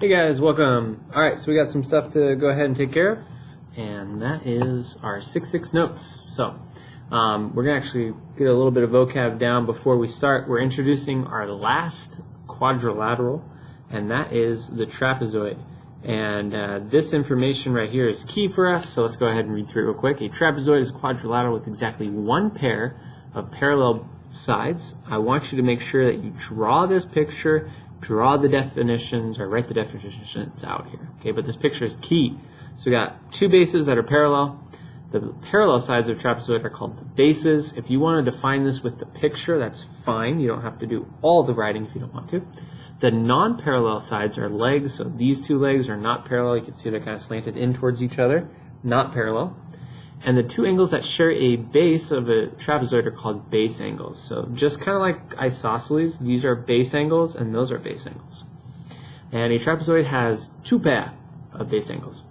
Hey guys, welcome. Alright, so we got some stuff to go ahead and take care of, and that is our 6-6 notes. So, we're going to actually get a little bit of vocab down before we start. We're introducing our last quadrilateral, and that is the trapezoid. And this information right here is key for us, so let's go ahead and read through it real quick. A trapezoid is a quadrilateral with exactly one pair of parallel sides. I want you to make sure that you draw this picture, draw the definitions, or write the definitions out here. Okay, but this picture is key. So we got two bases that are parallel. The parallel sides of a trapezoid are called the bases. If you want to define this with the picture, that's fine. You don't have to do all the writing if you don't want to. The non-parallel sides are legs, so these two legs are not parallel. You can see they're kind of slanted in towards each other, not parallel. And the two angles that share a base of a trapezoid are called base angles. So just kind of like isosceles, these are base angles and those are base angles. And a trapezoid has two pair of base angles.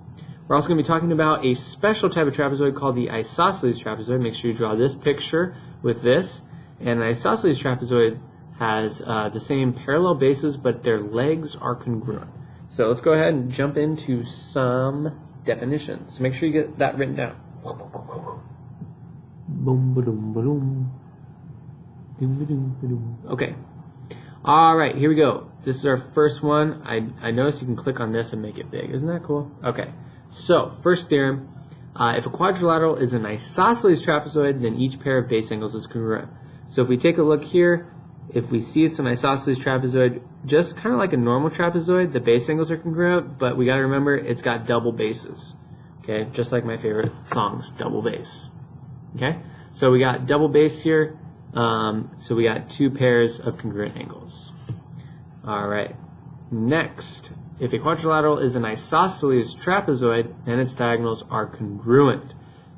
We're also going to be talking about a special type of trapezoid called the isosceles trapezoid. Make sure you draw this picture with this. And an isosceles trapezoid has the same parallel bases, but their legs are congruent. So let's go ahead and jump into some definitions. Make sure you get that written down. Okay. Alright, here we go. This is our first one. I noticed you can click on this and make it big. Isn't that cool? Okay. So, first theorem. If a quadrilateral is an isosceles trapezoid, then each pair of base angles is congruent. So if we take a look here, if we see it's an isosceles trapezoid, just kind of like a normal trapezoid, the base angles are congruent, but we got to remember it's got double bases. Okay, just like my favorite songs, double bass. Okay, so we got double bass here, so we got two pairs of congruent angles. Alright, next, if a quadrilateral is an isosceles trapezoid, then its diagonals are congruent.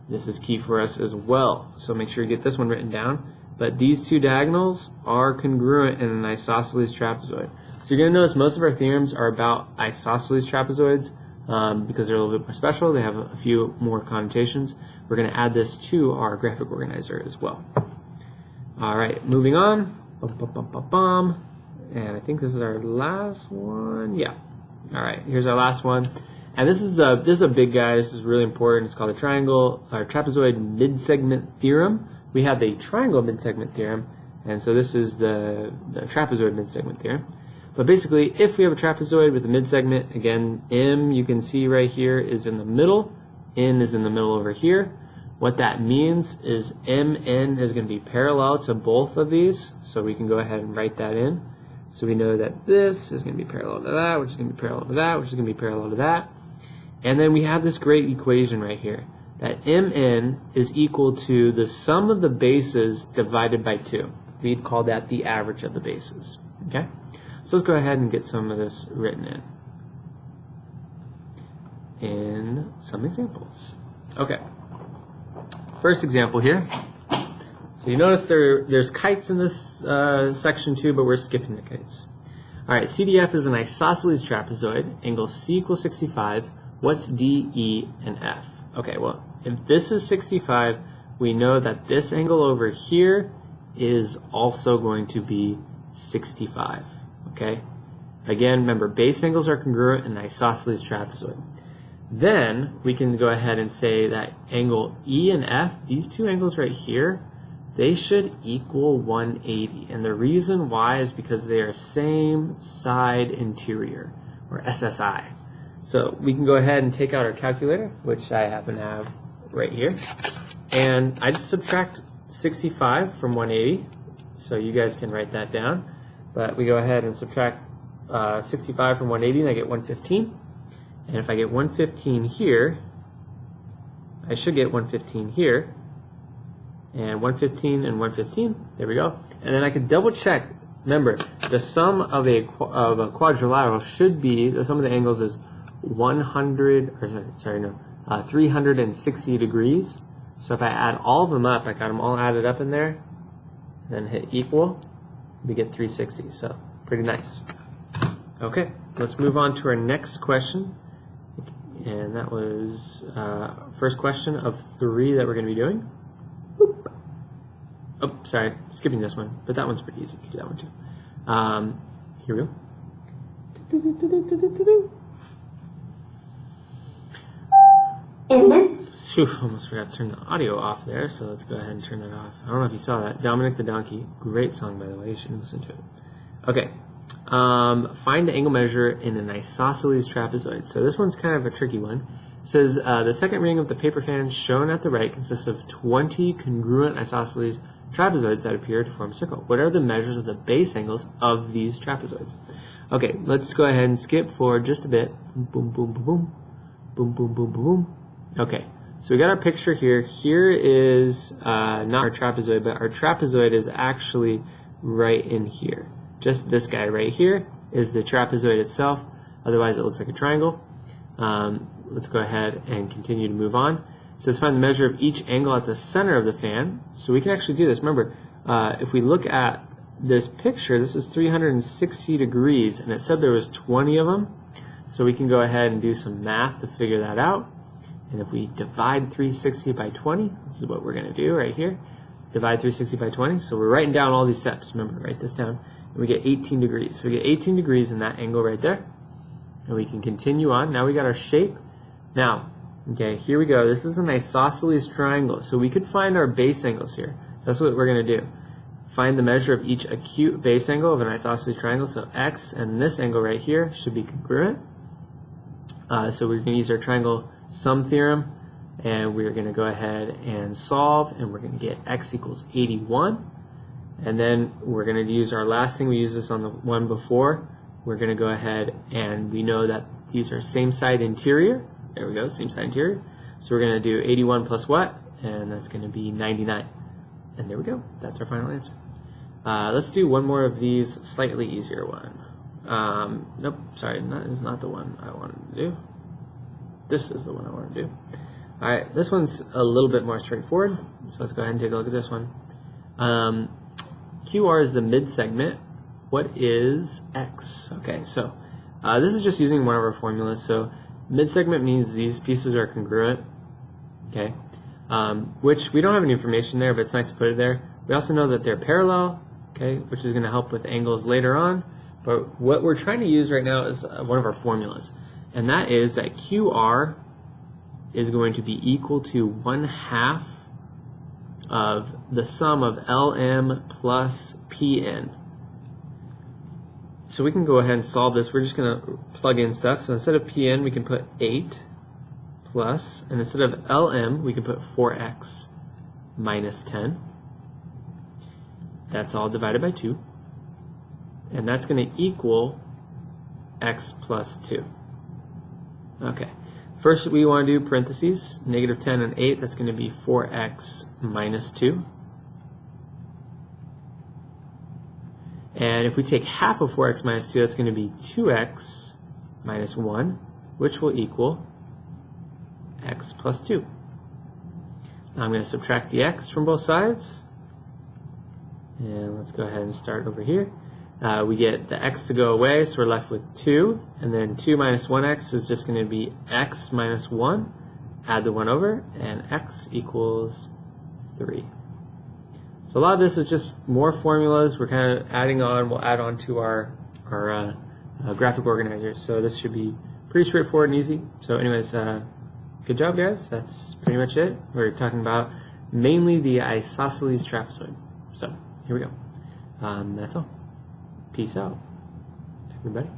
This is key for us as well, so make sure you get this one written down. But these two diagonals are congruent in an isosceles trapezoid. So you're going to notice most of our theorems are about isosceles trapezoids because they're a little bit more special. They have a few more connotations. We're going to add this to our graphic organizer as well. Alright, moving on. And I think this is our last one. Yeah. Alright, here's our last one. And this is a big guy. This is really important. It's called the trapezoid mid-segment theorem. We have the triangle mid-segment theorem, and so this is the trapezoid mid-segment theorem. But basically, if we have a trapezoid with a mid-segment, again, M, you can see right here, is in the middle. N is in the middle over here. What that means is MN is going to be parallel to both of these, so we can go ahead and write that in. So we know that this is going to be parallel to that, which is going to be parallel to that, which is going to be parallel to that. And then we have this great equation right here, that MN is equal to the sum of the bases divided by 2. We'd call that the average of the bases. Okay? So let's go ahead and get some of this written in some examples. Okay. First example here. So you notice there's kites in this section too, but we're skipping the kites. Alright, CDF is an isosceles trapezoid. Angle C equals 65. What's D, E, and F? Okay, well, if this is 65, we know that this angle over here is also going to be 65. Okay? Again, remember, base angles are congruent in an isosceles trapezoid. Then, we can go ahead and say that angle E and F, these two angles right here, they should equal 180. And the reason why is because they are same side interior, or SSI. So we can go ahead and take out our calculator, which I happen to have right here. And I just subtract 65 from 180, so you guys can write that down. But we go ahead and subtract 65 from 180, and I get 115. And if I get 115 here, I should get 115 here. And 115 and 115, there we go. And then I can double check. Remember, the sum of a quadrilateral should be, the sum of the angles is 360 degrees. So if I add all of them up, I got them all added up in there, then hit equal, we get 360. So pretty nice. Okay, let's move on to our next question. And that was first question of 3 that we're going to be doing. Boop. Oh, sorry, skipping this one, but that one's pretty easy. We can do that one too. Here we go. Phew, almost forgot to turn the audio off there, so let's go ahead and turn that off. I don't know if you saw that. Dominic the Donkey. Great song, by the way. You should listen to it. Okay. Find the angle measure in an isosceles trapezoid. So this one's kind of a tricky one. It says the second ring of the paper fan shown at the right consists of 20 congruent isosceles trapezoids that appear to form a circle. What are the measures of the base angles of these trapezoids? Okay, let's go ahead and skip forward just a bit. Boom, boom, boom, boom. Boom, boom, boom, boom, boom. Okay, so we got our picture here. Here is not our trapezoid, but our trapezoid is actually right in here. Just this guy right here is the trapezoid itself. Otherwise, it looks like a triangle. Let's go ahead and continue to move on. It says find the measure of each angle at the center of the fan. So we can actually do this. Remember, if we look at this picture, this is 360 degrees, and it said there was 20 of them. So we can go ahead and do some math to figure that out. And if we divide 360 by 20, this is what we're going to do right here. Divide 360 by 20. So we're writing down all these steps. Remember, write this down. And we get 18 degrees. So we get 18 degrees in that angle right there. And we can continue on. Now we got our shape. Now, okay, here we go. This is an isosceles triangle. So we could find our base angles here. So that's what we're going to do. Find the measure of each acute base angle of an isosceles triangle. So x and this angle right here should be congruent. So we're going to use our triangle sum theorem, and we're going to go ahead and solve, and we're going to get x equals 81. And then we're going to use our last thing. We used this on the one before. We're going to go ahead, and we know that these are same side interior. There we go, same side interior. So we're going to do 81 plus what? And that's going to be 99. And there we go. That's our final answer. Let's do one more of these, slightly easier one. Nope, sorry, this is not the one I wanted to do. This is the one I want to do. Alright, this one's a little bit more straightforward, so let's go ahead and take a look at this one. QR is the mid-segment. What is X? Okay, so this is just using one of our formulas. So mid-segment means these pieces are congruent, okay, which we don't have any information there, but it's nice to put it there. We also know that they're parallel, okay, which is going to help with angles later on. But what we're trying to use right now is one of our formulas, and that is that QR is going to be equal to 1/2 of the sum of LM plus PN. So we can go ahead and solve this. We're just going to plug in stuff. So instead of PN, we can put 8 plus, and instead of LM, we can put 4x minus 10. That's all divided by 2. And that's going to equal x plus 2. Okay. First we want to do parentheses, negative 10 and 8. That's going to be 4x minus 2. And if we take half of 4x minus 2, that's going to be 2x minus 1, which will equal x plus 2. Now I'm going to subtract the x from both sides. And let's go ahead and start over here. We get the x to go away, so we're left with 2. And then 2 minus 1x is just going to be x minus 1. Add the 1 over, and x equals 3. So a lot of this is just more formulas. We're kind of adding on. We'll add on to our graphic organizer. So this should be pretty straightforward and easy. So anyways, good job, guys. That's pretty much it. We're talking about mainly the isosceles trapezoid. So here we go. That's all. Peace out, everybody.